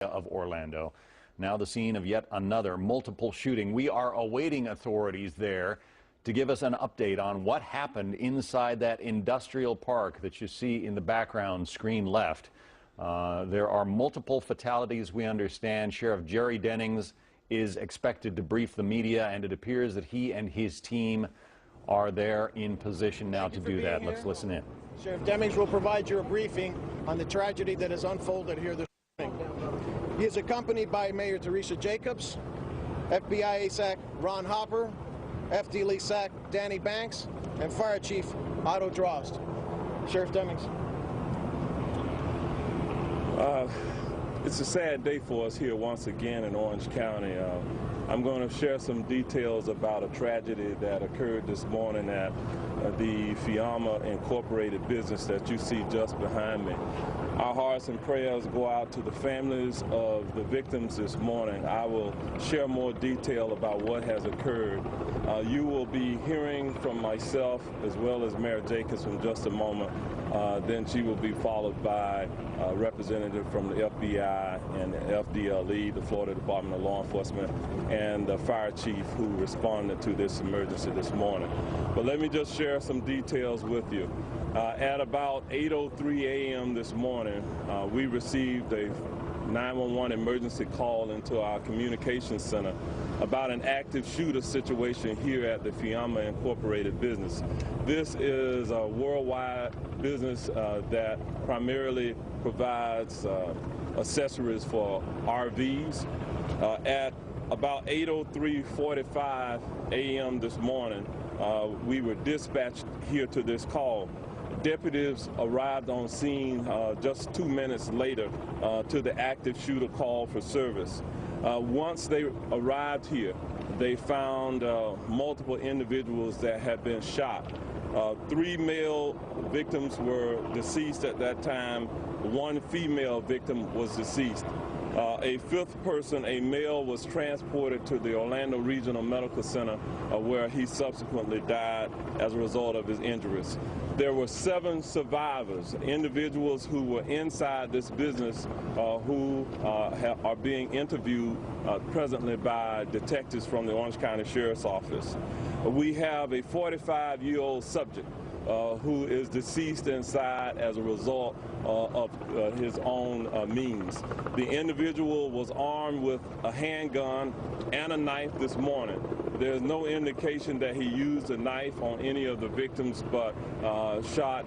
of Orlando. Now the scene of yet another multiple shooting. We are awaiting authorities there to give us an update on what happened inside that industrial park that you see in the background screen left. There are multiple fatalities, we understand. Sheriff Jerry Dennings is expected to brief the media, and it appears that he and his team are there in position now to do that. Let's listen in. Sheriff Dennings will provide you a briefing on the tragedy that has unfolded here this morning. He is accompanied by Mayor Teresa Jacobs, FBI ASAC Ron Hopper, FDLE SAC Danny Banks, and Fire Chief Otto Drost. Sheriff Dennings. It's a sad day for us here once again in Orange County. I'm going to share some details about a tragedy that occurred this morning at the Fiamma Incorporated business that you see just behind me. Our hearts and prayers go out to the families of the victims this morning. I will share more detail about what has occurred. You will be hearing from myself as well as Mayor Jacobs in just a moment. Then she will be followed by a representative from the FBI and the FDLE, the Florida Department of Law Enforcement, and the fire chief who responded to this emergency this morning. But let me just share some details with you. At about 8:03 a.m. this morning, we received a 911 emergency call into our communications center about an active shooter situation here at the Fiamma Incorporated business. This is a worldwide business that primarily provides accessories for RVs. At about 8:45 a.m. this morning, we were dispatched here to this call. Deputies arrived on scene just 2 minutes later to the active shooter call for service. Once they arrived here, they found multiple individuals that had been shot. 3 male victims were deceased at that time. 1 female victim was deceased. A 5th person, a male, was transported to the Orlando Regional Medical Center where he subsequently died as a result of his injuries. There were 7 survivors, individuals who were inside this business who are being interviewed presently by detectives from the Orange County Sheriff's Office. We have a 45-year-old subject who is deceased inside as a result of his own means. The individual was armed with a handgun and a knife this morning. There's no indication that he used a knife on any of the victims, but shot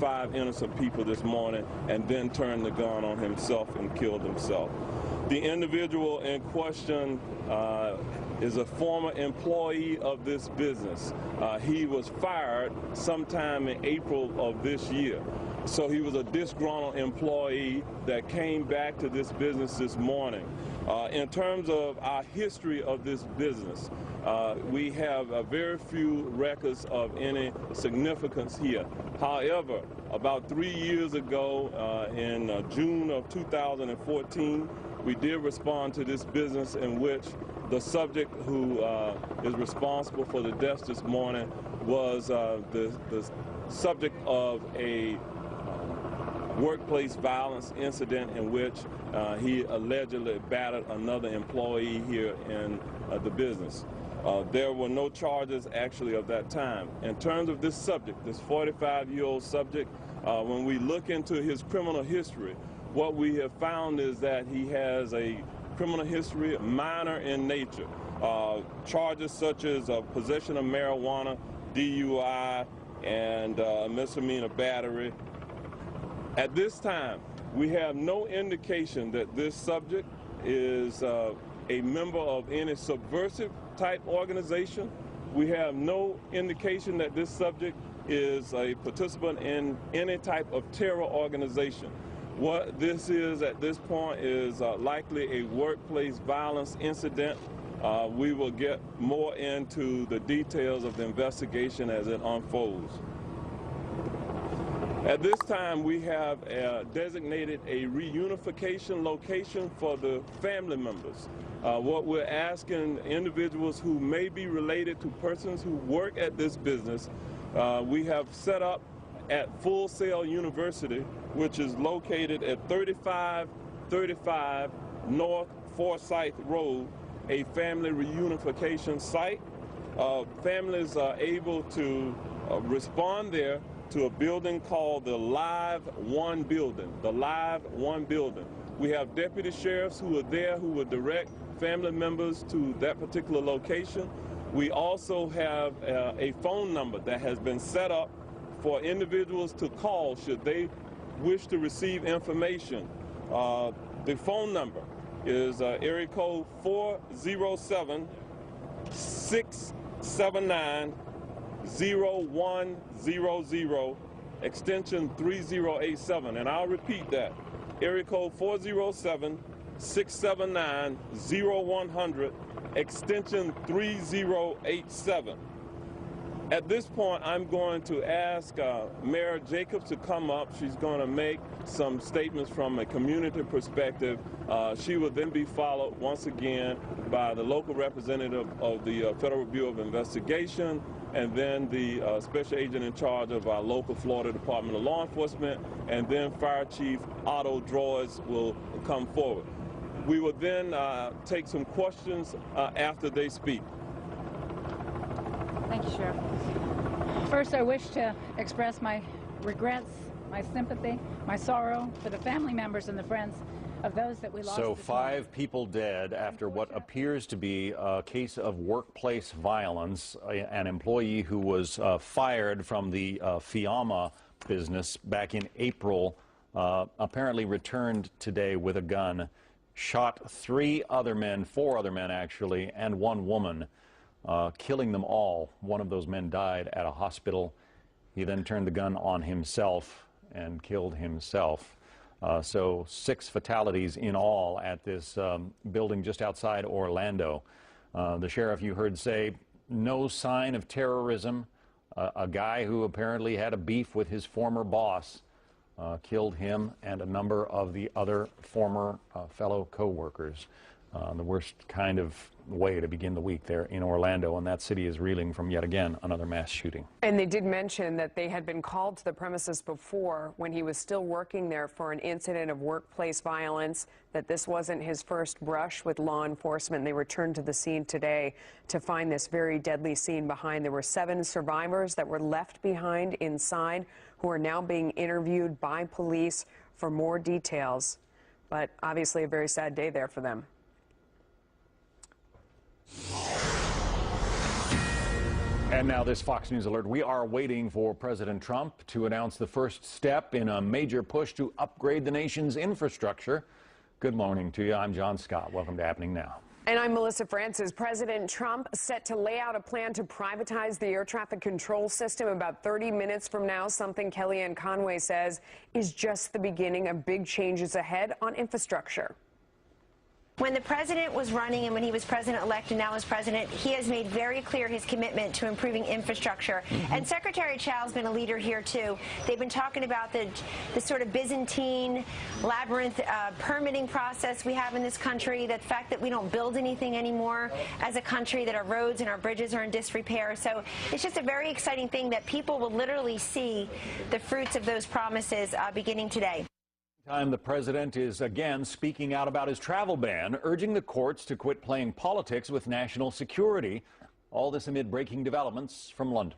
5 innocent people this morning and then turned the gun on himself and killed himself. The individual in question is a former employee of this business. He was fired sometime in April of this year. So he was a disgruntled employee that came back to this business this morning. In terms of our history of this business, we have very few records of any significance here. However, about 3 years ago, in June of 2014, we did respond to this business in which the subject who is responsible for the deaths this morning was the subject of a workplace violence incident in which he allegedly battered another employee here in the business. There were no charges actually of that time. In terms of this subject, this 45-year-old subject, when we look into his criminal history, what we have found is that he has a criminal history minor in nature. Charges such as possession of marijuana, DUI, and misdemeanor battery. At this time, we have no indication that this subject is a member of any subversive type organization. We have no indication that this subject is a participant in any type of terror organization. What this is at this point is likely a workplace violence incident. We will get more into the details of the investigation as it unfolds. At this time, we have designated a reunification location for the family members. What we're asking individuals who may be related to persons who work at this business, we have set up at Full Sail University, which is located at 35 35 North Forsyth Road, a family reunification site. Families are able to respond there to a building called the Live One Building, the Live One Building. We have deputy sheriffs who are there who will direct family members to that particular location. We also have a phone number that has been set up for individuals to call should they wish to receive information. The phone number is area code 407-679-0100, extension 3087. And I'll repeat that. Area code 407-679-0100, extension 3087. At this point, I'm going to ask Mayor Jacobs to come up. She's going to make some statements from a community perspective. She will then be followed once again by the local representative of the Federal Bureau of Investigation, and then the special agent in charge of our local Florida Department of Law Enforcement, and then Fire Chief Otto Droids will come forward. We will then take some questions after they speak. Thank you, Sheriff. First, I wish to express my regrets, my sympathy, my sorrow for the family members and the friends of those that we lost. So 5 people dead after what appears to be a case of workplace violence. An employee who was fired from the Fiamma business back in April apparently returned today with a gun, shot 4 other men actually, and 1 woman. Killing them all. One of those men died at a hospital. He then turned the gun on himself and killed himself. So 6 fatalities in all at this building just outside Orlando. The sheriff, you heard say, no sign of terrorism. A guy who apparently had a beef with his former boss killed him and a number of the other former fellow co-workers. The worst kind of way to begin the week there in Orlando, and that city is reeling from yet again another mass shooting. And they did mention that they had been called to the premises before when he was still working there for an incident of workplace violence, that this wasn't his first brush with law enforcement. They returned to the scene today to find this very deadly scene behind. There were 7 survivors that were left behind inside who are now being interviewed by police for more details, but obviously a very sad day there for them. And now this Fox News alert. We are waiting for President Trump to announce the first step in a major push to upgrade the nation's infrastructure. Good morning to you. I'm John Scott. Welcome to Happening Now. And I'm Melissa Francis. President Trump set to lay out a plan to privatize the air traffic control system about 30 minutes from now, something Kellyanne Conway says is just the beginning of big changes ahead on infrastructure. When the president was running and when he was president-elect and now is president, he has made very clear his commitment to improving infrastructure. And Secretary Chow's been a leader here, too. They've been talking about the sort of Byzantine labyrinth permitting process we have in this country, the fact that we don't build anything anymore as a country, that our roads and our bridges are in disrepair. So it's just a very exciting thing that people will literally see the fruits of those promises beginning today. The president is again speaking out about his travel ban, urging the courts to quit playing politics with national security. All this amid breaking developments from London.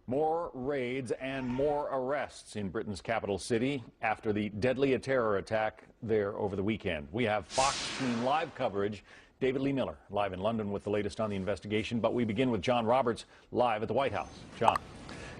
More raids and more arrests in Britain's capital city after the deadly terror attack there over the weekend. We have Fox Team Live coverage. David Lee Miller live in London with the latest on the investigation. But we begin with John Roberts live at the White House. John.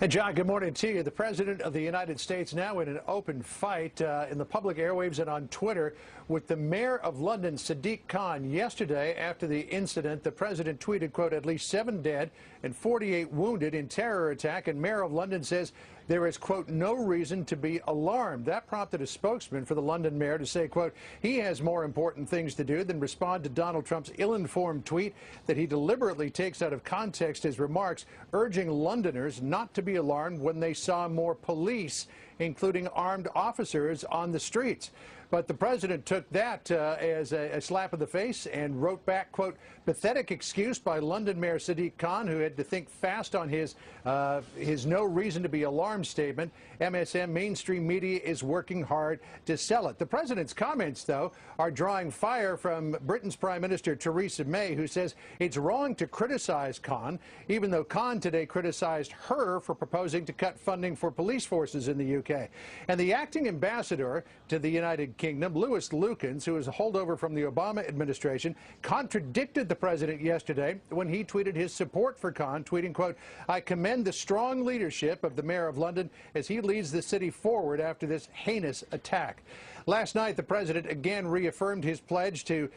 Hey, John, good morning to you. The President of the United States now in an open fight in the public airwaves and on Twitter with the Mayor of London, Sadiq Khan. Yesterday, after the incident, the President tweeted, quote, at least 7 dead and 48 wounded in terror attack. And Mayor of London says there is, quote, no reason to be alarmed. That prompted a spokesman for the London mayor to say, quote, he has more important things to do than respond to Donald Trump's ill-informed tweet that he deliberately takes out of context his remarks, urging Londoners not to be alarmed when they saw more police including armed officers on the streets. But the president took that as a slap in the face and wrote back, quote, pathetic excuse by London Mayor Sadiq Khan, who had to think fast on his no reason to be alarmed statement. MSM mainstream media is working hard to sell it. The president's comments, though, are drawing fire from Britain's Prime Minister Theresa May, who says it's wrong to criticize Khan, even though Khan today criticized her for proposing to cut funding for police forces in the UK. And the acting ambassador to the United Kingdom, Lewis Lukens, who is a holdover from the Obama administration, contradicted the president yesterday when he tweeted his support for Khan, tweeting, quote, I commend the strong leadership of the mayor of London as he leads the city forward after this heinous attack. Last night, the president again reaffirmed his pledge to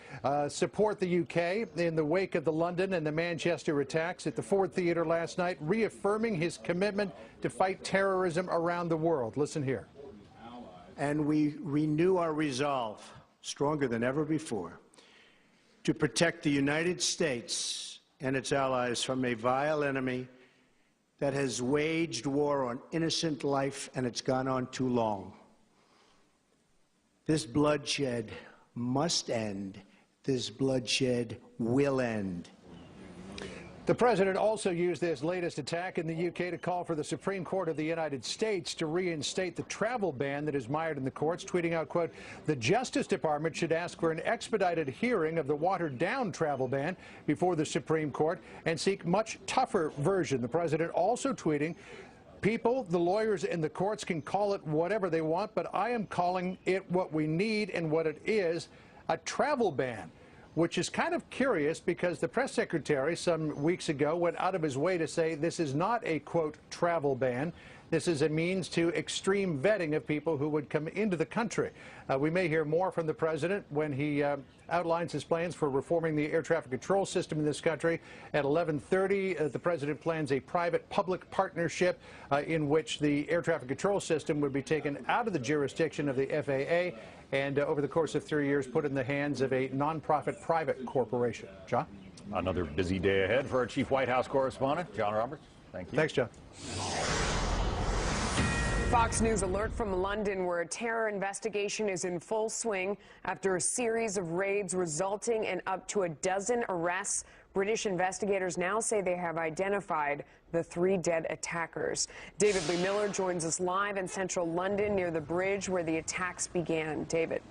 support the UK in the wake of the London and the Manchester attacks at the Ford Theatre last night, reaffirming his commitment to fight terrorism around the world. Listen here. And we renew our resolve, stronger than ever before, to protect the United States and its allies from a vile enemy that has waged war on innocent life, and it's gone on too long. This bloodshed must end. This bloodshed will end. The president also used this latest attack in the UK to call for the Supreme Court of the United States to reinstate the travel ban that is mired in the courts, tweeting out, quote, the Justice Department should ask for an expedited hearing of the watered-down travel ban before the Supreme Court and seek much tougher version. The president also tweeting, people, the lawyers in the courts can call it whatever they want, but I am calling it what we need and what it is, a travel ban. Which is kind of curious because the press secretary some weeks ago went out of his way to say this is not a, quote, travel ban. This is a means to extreme vetting of people who would come into the country. We may hear more from the president when he outlines his plans for reforming the air traffic control system in this country. At 11:30, the president plans a private-public partnership in which the air traffic control system would be taken out of the jurisdiction of the FAA and over the course of 3 years put in the hands of a nonprofit private corporation. John? Another busy day ahead for our chief White House correspondent, John Roberts. Thank you. Thanks, John. Fox News alert from London, where a terror investigation is in full swing after a series of raids resulting in up to a dozen arrests. British investigators now say they have identified the 3 dead attackers. David Lee Miller joins us live in central London near the bridge where the attacks began. David.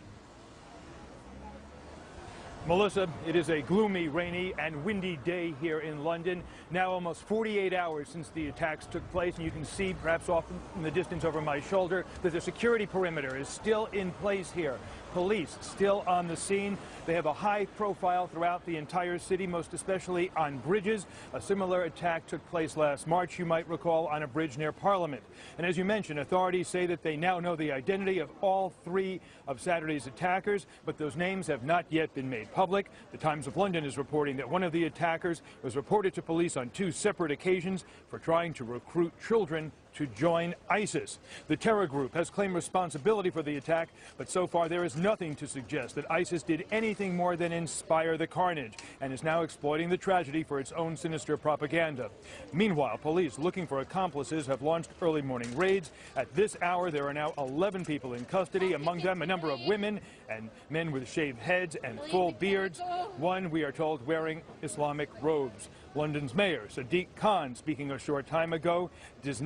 Melissa, it is a gloomy, rainy, and windy day here in London. Now almost 48 hours since the attacks took place, and you can see, perhaps off in the distance over my shoulder, that the security perimeter is still in place here. Police still on the scene. They have a high profile throughout the entire city, most especially on bridges. A similar attack took place last March, you might recall, on a bridge near Parliament. And as you mentioned, authorities say that they now know the identity of all 3 of Saturday's attackers, but those names have not yet been made public. The Times of London is reporting that one of the attackers was reported to police on 2 separate occasions for trying to recruit children to join ISIS. The terror group has claimed responsibility for the attack, but so far there is nothing to suggest that ISIS did anything more than inspire the carnage and is now exploiting the tragedy for its own sinister propaganda. Meanwhile, police looking for accomplices have launched early morning raids. At this hour, there are now 11 people in custody, among them a number of women and men with shaved heads and full beards, one, we are told, wearing Islamic robes. London's mayor, Sadiq Khan, speaking a short time ago,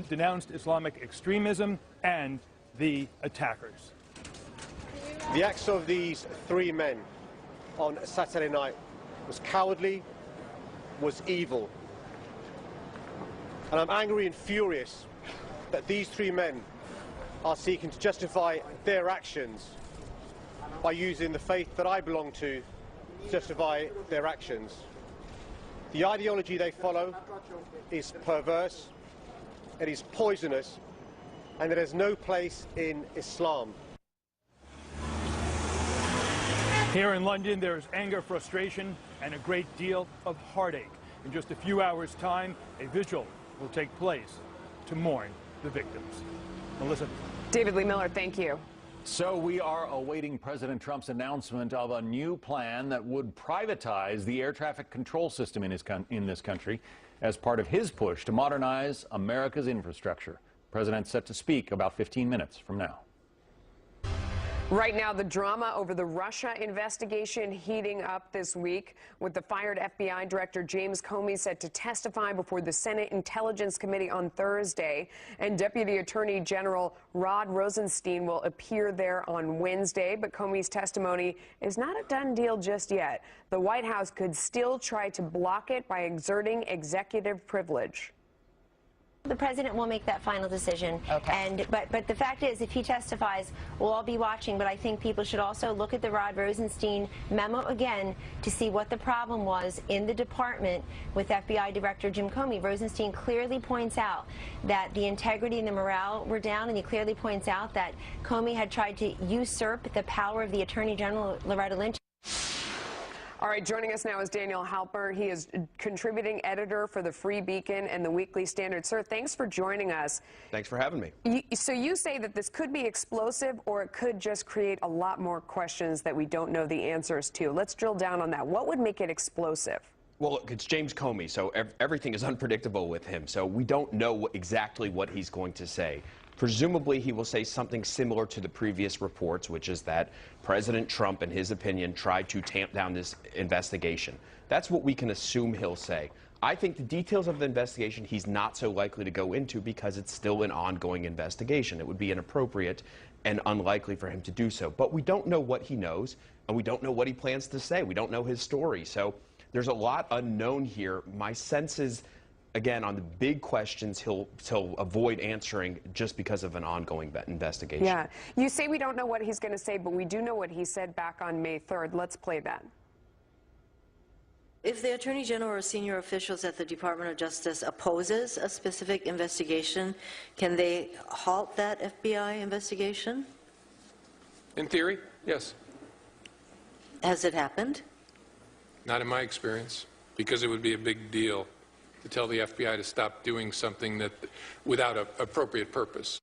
denounced Islamic extremism and the attackers. The acts of these 3 men on Saturday night was cowardly, was evil. And I'm angry and furious that these 3 men are seeking to justify their actions by using the faith that I belong to justify their actions. The ideology they follow is perverse, it is poisonous, and it has no place in Islam. Here in London, there is anger, frustration, and a great deal of heartache. In just a few hours' time, a vigil will take place to mourn the victims. Melissa. David Lee Miller, thank you. So we are awaiting President Trump's announcement of a new plan that would privatize the air traffic control system in this country as part of his push to modernize America's infrastructure. President set to speak about 15 minutes from now. Right now, the drama over the Russia investigation heating up this week, with the fired FBI Director James Comey set to testify before the Senate Intelligence Committee on Thursday, and Deputy Attorney General Rod Rosenstein will appear there on Wednesday. But Comey's testimony is not a done deal just yet. The White House could still try to block it by exerting executive privilege. The president will make that final decision. Okay. But the fact is, if he testifies, we'll all be watching. But I think people should also look at the Rod Rosenstein memo again to see what the problem was in the department with FBI Director Jim Comey. Rosenstein clearly points out that the integrity and the morale were down, and he clearly points out that Comey had tried to usurp the power of the Attorney General, Loretta Lynch. All right, joining us now is Daniel Halper. He is contributing editor for the Free Beacon and the Weekly Standard. Sir, thanks for joining us. Thanks for having me. So you say that this could be explosive, or it could just create a lot more questions that we don't know the answers to. Let's drill down on that. What would make it explosive? Well, look, it's James Comey, so everything is unpredictable with him. So we don't know exactly what he's going to say. Presumably, he will say something similar to the previous reports, which is that President Trump, in his opinion, tried to tamp down this investigation. That's what we can assume he'll say. I think the details of the investigation he's not so likely to go into because it's still an ongoing investigation. It would be inappropriate and unlikely for him to do so. But we don't know what he knows, and we don't know what he plans to say. We don't know his story. So there's a lot unknown here. My sense is, again, on the big questions, he'll avoid answering just because of an ongoing investigation. Yeah. You say we don't know what he's going to say, but we do know what he said back on May 3rd. Let's play that. If the Attorney General or senior officials at the Department of Justice opposes a specific investigation, can they halt that FBI investigation? In theory, yes. Has it happened? Not in my experience, because it would be a big deal to tell the FBI to stop doing something that without an appropriate purpose.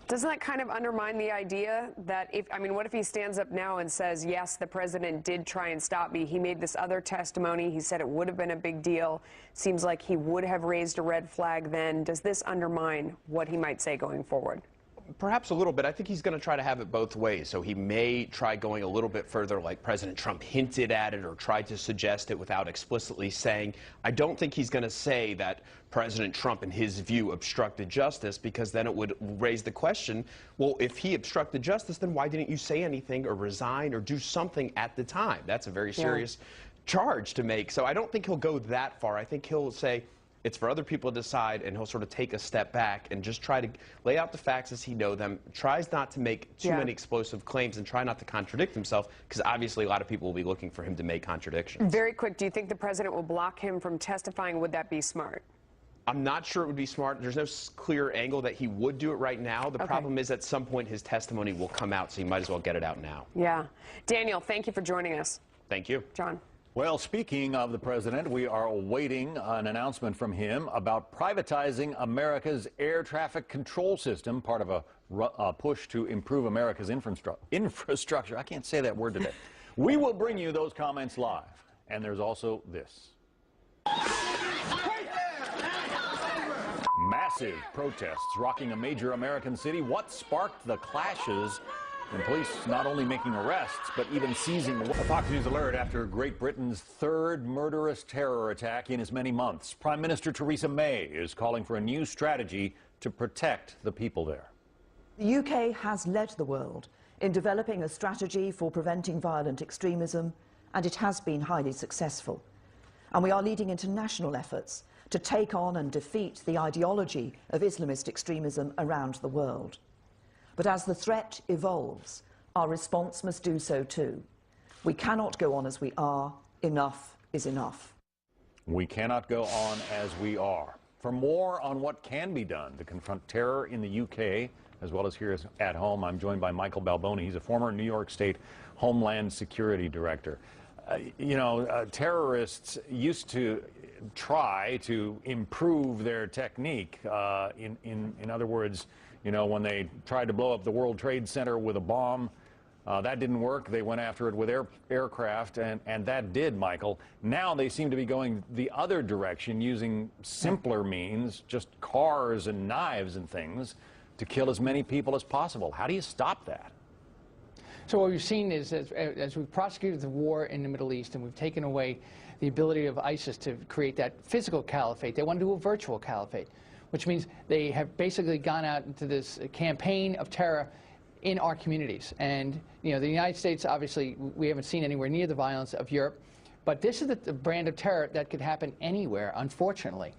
Doesn't that kind of undermine the idea that what if he stands up now and says, yes, the president did try and stop me. He made this other testimony. He said it would have been a big deal. Seems like he would have raised a red flag then. Does this undermine what he might say going forward? Perhaps a little bit. I think he's going to try to have it both ways. So he may try going a little bit further, like President Trump hinted at it or tried to suggest it without explicitly saying. I don't think he's going to say that President Trump, in his view, obstructed justice, because then it would raise the question, well, if he obstructed justice, then why didn't you say anything or resign or do something at the time? That's a very serious charge to make. So I don't think he'll go that far. I think he'll say, it's for other people to decide, and he'll sort of take a step back and just try to lay out the facts as he knows them, tries not to make too many explosive claims, and try not to contradict himself, because obviously a lot of people will be looking for him to make contradictions. Very quick, do you think the president will block him from testifying? Would that be smart? I'm not sure it would be smart. There's no clear angle that he would do it right now. The problem is at some point his testimony will come out, so you might as well get it out now. Yeah. Daniel, thank you for joining us. Thank you. John. Well, speaking of the president, we are awaiting an announcement from him about privatizing America's air traffic control system, part of a push to improve America's infrastructure. I can't say that word today. We will bring you those comments live. And there's also this. Massive protests rocking a major American city. What sparked the clashes? And police not only making arrests, but even seizing. A Fox News alert after Great Britain's third murderous terror attack in as many months. Prime Minister Theresa May is calling for a new strategy to protect the people there. The UK has led the world in developing a strategy for preventing violent extremism, and it has been highly successful. And we are leading international efforts to take on and defeat the ideology of Islamist extremism around the world. But as the threat evolves, our response must do so too. We cannot go on as we are. Enough is enough. We cannot go on as we are. For more on what can be done to confront terror in the UK, as well as here at home, I'm joined by Michael Balboni. He's a former New York State Homeland Security Director. Terrorists used to try to improve their technique. In other words, when they tried to blow up the World Trade Center with a bomb, That didn't work. They went after it with aircraft, and that did, Michael. Now they seem to be going the other direction, using simpler means, just cars and knives and things, to kill as many people as possible. How do you stop that? So what we've seen is, as we've prosecuted the war in the Middle East and we've taken away the ability of ISIS to create that physical caliphate, they want to do a virtual caliphate, which means they have basically gone out into this campaign of terror in our communities. And, you know, the United States, obviously, we haven't seen anywhere near the violence of Europe, but this is the brand of terror that could happen anywhere, unfortunately.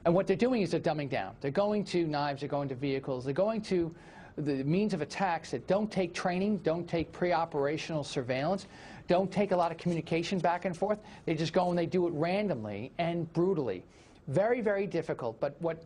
And what they're doing is they're dumbing down. They're going to knives, they're going to vehicles, they're going to the means of attacks that don't take training, don't take pre-operational surveillance, don't take a lot of communication back and forth. They just go and they do it randomly and brutally. Very, very difficult. But what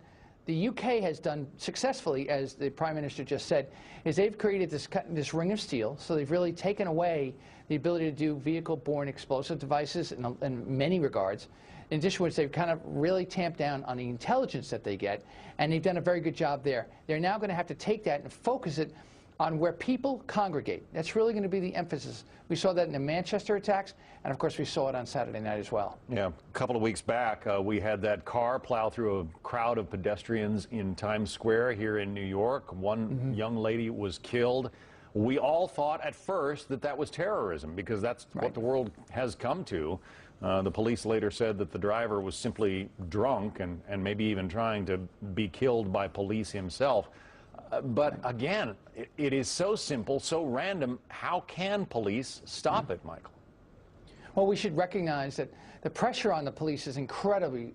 the UK has done successfully, as the Prime Minister just said, is they've created this ring of steel. So they've really taken away the ability to do vehicle-borne explosive devices in many regards. In addition to which, they've kind of really tamped down on the intelligence that they get, and they've done a very good job there. They're now going to have to take that and focus it on where people congregate. That's really going to be the emphasis. We saw that in the Manchester attacks, and of course we saw it on Saturday night as well. Yeah, a couple of weeks back, we had that car plow through a crowd of pedestrians in Times Square here in New York. One young lady was killed. We all thought at first that that was terrorism, because that's what the world has come to. The police later said that the driver was simply drunk and maybe even trying to be killed by police himself. But again, it is so simple, so random. How can police stop it, Michael? Well, we should recognize that the pressure on the police is incredibly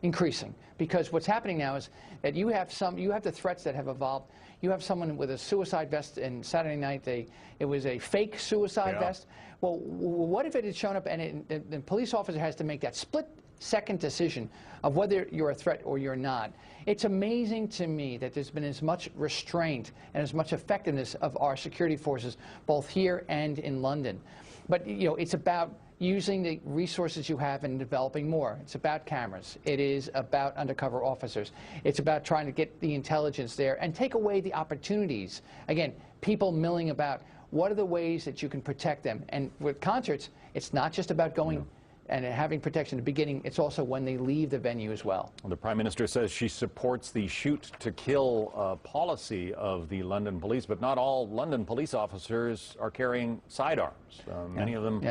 increasing, because what's happening now is that you have the threats that have evolved. You have someone with a suicide vest, and Saturday night it was a fake suicide vest. Well, what if it had shown up and the police officer has to make that split-second decision of whether you're a threat or you're not? It's amazing to me that there's been as much restraint and as much effectiveness of our security forces, both here and in London. But, you know, it's about using the resources you have and developing more. It's about cameras. It is about undercover officers. It's about trying to get the intelligence there and take away the opportunities. Again, people milling about. What are the ways that you can protect them? And with concerts, it's not just about going and having protection at the beginning, it's also when they leave the venue as well. The Prime Minister says she supports the shoot-to-kill policy of the London police, but not all London police officers are carrying sidearms. Many of them,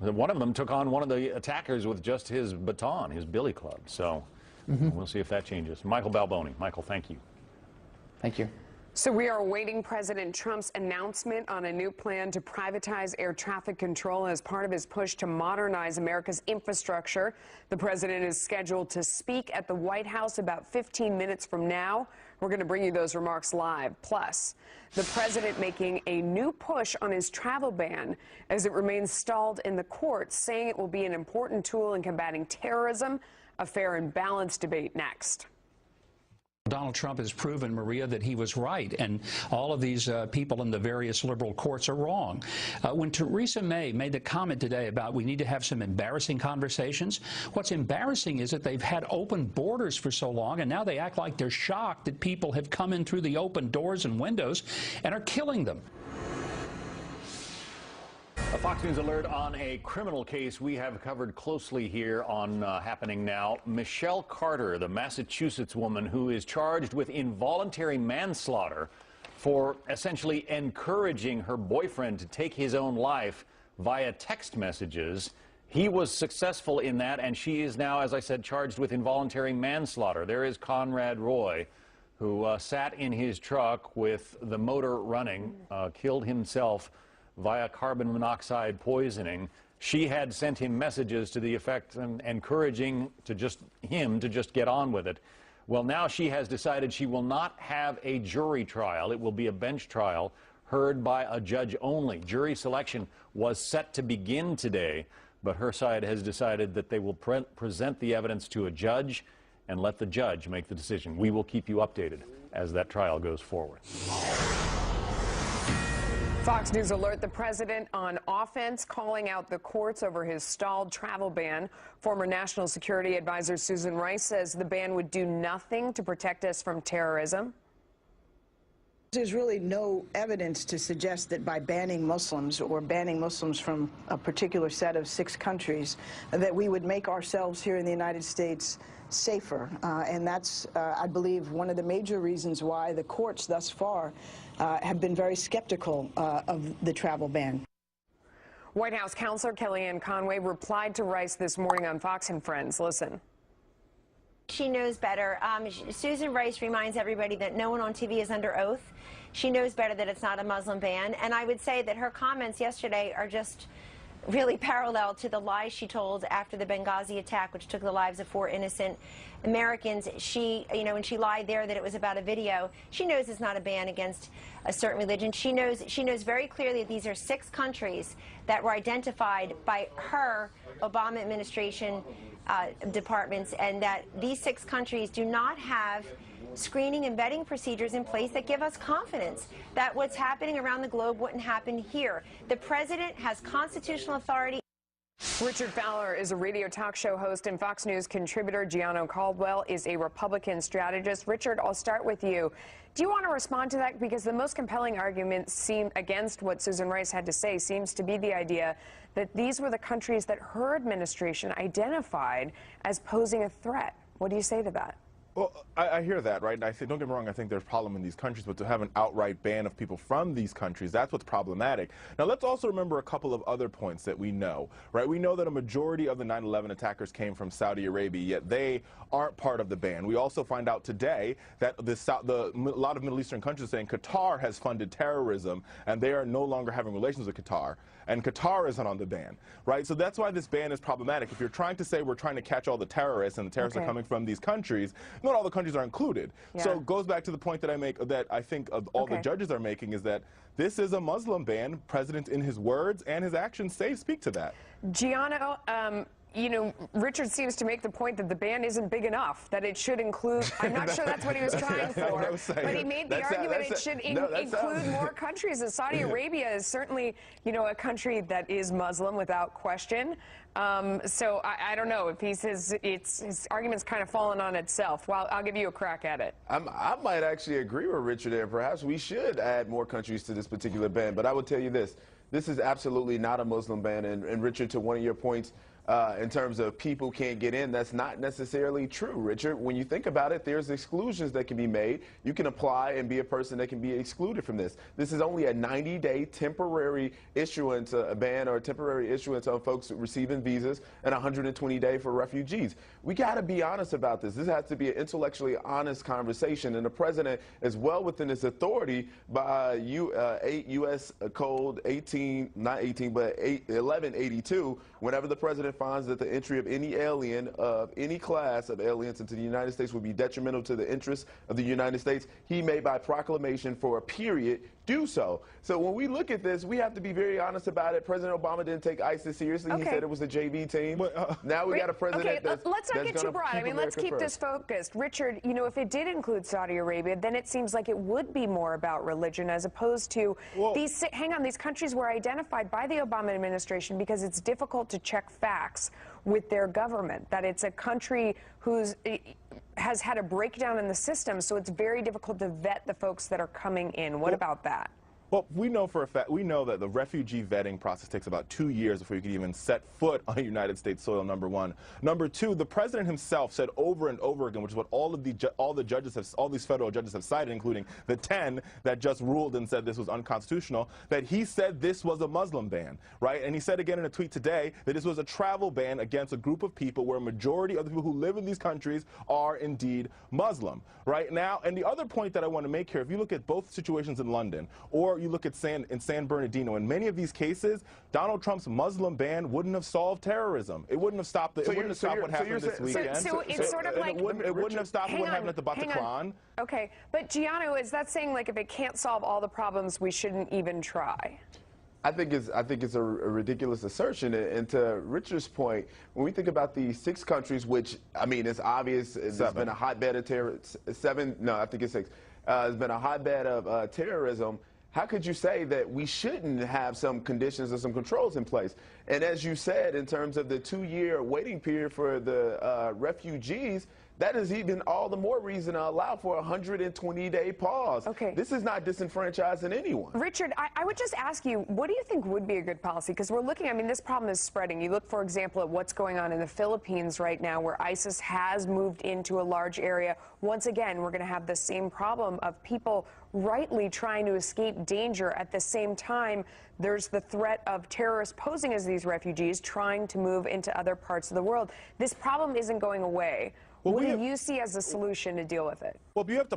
one of them took on one of the attackers with just his baton, his billy club. So we'll see if that changes. Michael Balboni. Michael, thank you. Thank you. So we are awaiting President Trump's announcement on a new plan to privatize air traffic control as part of his push to modernize America's infrastructure. The president is scheduled to speak at the White House about 15 minutes from now. We're going to bring you those remarks live. Plus, the president making a new push on his travel ban as it remains stalled in the courts, saying it will be an important tool in combating terrorism. A fair and balanced debate next. Donald Trump has proven, Maria, that he was right, and all of these people in the various liberal courts are wrong. When Theresa May made the comment today about we need to have some embarrassing conversations, what's embarrassing is that they've had open borders for so long, and now they act like they're shocked that people have come in through the open doors and windows and are killing them. A Fox News alert on a criminal case we have covered closely here on Happening Now. Michelle Carter, the Massachusetts woman who is charged with involuntary manslaughter for essentially encouraging her boyfriend to take his own life via text messages. He was successful in that, and she is now, as I said, charged with involuntary manslaughter. There is Conrad Roy, who sat in his truck with the motor running, killed himself via carbon monoxide poisoning. She had sent him messages to the effect encouraging him to just get on with it. Well, now she has decided she will not have a jury trial. It will be a bench trial heard by a judge only. Jury selection was set to begin today, but her side has decided that they will present the evidence to a judge and let the judge make the decision. We will keep you updated as that trial goes forward. Fox News alert: the president on offense, calling out the courts over his stalled travel ban. Former National Security Advisor Susan Rice says the ban would do nothing to protect us from terrorism. There's really no evidence to suggest that by banning Muslims or banning Muslims from a particular set of 6 countries that we would make ourselves here in the United States safer. And that's, I believe, one of the major reasons why the courts thus far have been very skeptical of the travel ban. White House Counselor Kellyanne Conway replied to Rice this morning on Fox and Friends. Listen. She knows better. Susan Rice reminds everybody that no one on TV is under oath. She knows better that it's not a Muslim ban. And I would say that her comments yesterday are just really parallel to the lies she told after the Benghazi attack, which took the lives of 4 innocent Americans. She, when she lied there that it was about a video, she knows it's not a ban against a certain religion. She knows very clearly that these are 6 countries that were identified by her Obama administration departments, and that these 6 countries do not have screening and vetting procedures in place that give us confidence that what's happening around the globe wouldn't happen here. The president has constitutional authority. Richard Fowler is a radio talk show host and Fox News contributor. Gianno Caldwell is a Republican strategist. Richard, I'll start with you. Do you want to respond to that? Because the most compelling argument against what Susan Rice had to say seems to be the idea that these were the countries that her administration identified as posing a threat. What do you say to that? Well, I hear that, right? And I say, don't get me wrong, I think there's a problem in these countries, but to have an outright ban of people from these countries, that's what's problematic. Now, let's also remember a couple of other points that we know, right? We know that a majority of the 9/11 attackers came from Saudi Arabia, yet they aren't part of the ban. We also find out today that a lot of Middle Eastern countries are saying Qatar has funded terrorism, and they are no longer having relations with Qatar. And Qatar isn't on the ban, right? So that's why this ban is problematic. If you're trying to say we're trying to catch all the terrorists and the terrorists are coming from these countries, not all the countries are included. Yeah. So it goes back to the point that I make, that I think all the judges are making, is that this is a Muslim ban. President, in his words and his actions, speak to that. Gianno, Richard seems to make the point that the ban isn't big enough, that it should include, I'm not sure that's what he was trying for, but he made the argument it should include more countries. And Saudi Arabia is certainly, a country that is Muslim without question. So I don't know if his argument's kind of fallen on itself. Well, I'll give you a crack at it. I might actually agree with Richard there. Perhaps we should add more countries to this particular ban. But I would tell you this is absolutely not a Muslim ban. And Richard, to one of your points, in terms of people can't get in, that's not necessarily true, Richard. When you think about it, there's exclusions that can be made. You can apply and be a person that can be excluded from this. This is only a 90-day temporary issuance, a ban or a temporary issuance on folks receiving visas, and 120-day for refugees. We got to be honest about this. This has to be an intellectually honest conversation, and the president is well within his authority by 8 U.S. Code 1182, whenever the president finds that the entry of any alien of any class of aliens into the United States would be detrimental to the interests of the United States, he may, by proclamation for a period, do so. So when we look at this, we have to be very honest about it. President Obama didn't take ISIS seriously. He said it was a JV team. Now we got a president that's let's not get too broad. I mean, let's keep this focused. Richard, if it did include Saudi Arabia, then it seems like it would be more about religion as opposed to these countries were identified by the Obama administration because it's difficult to check facts with their government, that it's a country has had a breakdown in the system, so it's very difficult to vet the folks that are coming in. What about that? Well, we know for a fact, we know that the refugee vetting process takes about 2 years before you can even set foot on United States soil, number one. Number two, the president himself said over and over again, which is what all these federal judges have cited, including the 10 that just ruled and said this was unconstitutional, that he said this was a Muslim ban, right? And he said again in a tweet today that this was a travel ban against a group of people where a majority of the people who live in these countries are indeed Muslim, right? Now, and the other point that I want to make here, if you look at both situations in London, or you look at San Bernardino, in many of these cases, Donald Trump's Muslim ban wouldn't have solved terrorism. It wouldn't have stopped what happened this weekend. So it's sort of like it wouldn't have stopped what happened at the Bataclan. Okay, but Gianno, is that saying like if it can't solve all the problems, we shouldn't even try? I think it's a ridiculous assertion. And to Richard's point, when we think about the 6 countries, which I mean, it's obvious it's been a hotbed of terror. 7? No, I think it's 6. It's been a hotbed of terrorism. How could you say that we shouldn't have some conditions or some controls in place? And as you said, in terms of the 2-year waiting period for the refugees, that is even all the more reason to allow for a 120-day pause. Okay. This is not disenfranchising anyone. Richard, I would just ask you, what do you think would be a good policy? Because we're looking, I mean, this problem is spreading. You look, for example, at what's going on in the Philippines right now, where ISIS has moved into a large area. Once again, we're going to have the same problem of people rightly trying to escape danger. At the same time, there's the threat of terrorists posing as these refugees trying to move into other parts of the world. This problem isn't going away. What do you see as a solution to deal with it? Well, you have to